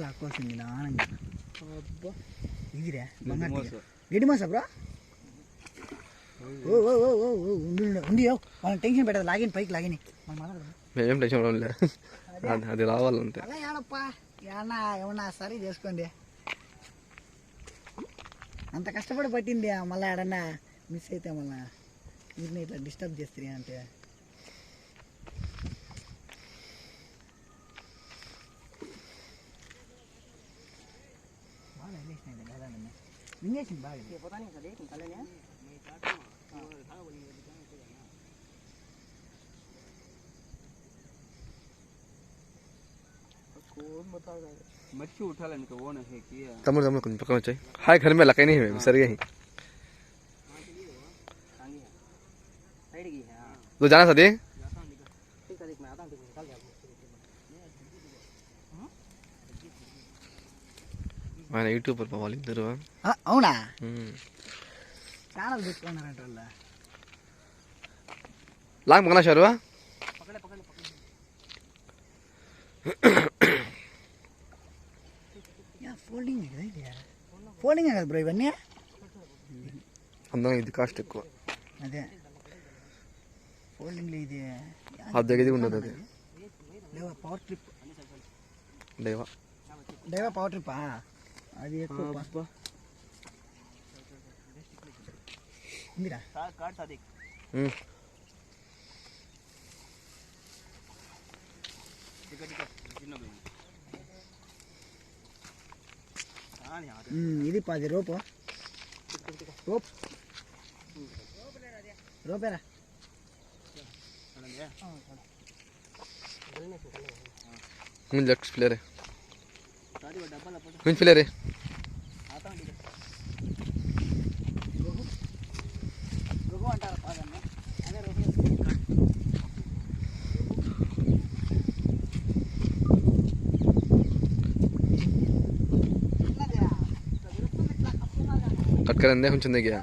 లాక్కోవాల్సింది నానంగా. ఇదిరా గడ్డి మోసా బ్రో. ఓ ఓ ఓ ఓ ఉంది ఉంది. వాళ్ళని టెన్షన్ పెట్టదు, లాగిన్ పైకి లాగిన్ మేమేం టెన్షన్ పడలే, అది రావాలంటే. అలా ఏడప్పా ఏమన్నా సరే చేసుకోండి. అంత కష్టపడి పట్టింది, మళ్ళీ ఏడన్నా మిస్ అయితే మళ్ళీ వీటిని ఇట్లా డిస్టర్బ్ చేస్తుంది అంటే. బాగా వెళ్ళేసినాయి కదా, వింగేసింది బాగా. मच्छी उठा लेने का वो ना है किया तमुल तमुल कुछ पकड़ना चाहिए। हाय घर में लगा नहीं है, सर गई तो जाना सदी ఆయన యూట్యూబర్ వాళ్ళు ఇద్దరు. అవునా, ఛానల్ పెట్టుకున్నారంట వాళ్ళ. లాంగ్ పక్కన షారు ఫోల్డింగ్ కదా, ఇది ఫోల్డింగ్ కదా బ్రో ఇవన్నీ. అందులో ఇది కాస్ట్ ఎక్కువ. అదే ఫోల్డింగ్లో ఇది దగ్గరది ఉండదు. అది డేవా పవర్ ట్రిప్, డేవా డేవా పవర్ ట్రిప్పా, అది ఎక్కువ ఉందిరా. ఇది 10 రూపు రూపేరా. లెఫ్ట్ ప్లేయర్ ప్లేయర్ అంటారు కాదండి. అదే कट कर अंदर हम चंदे गया।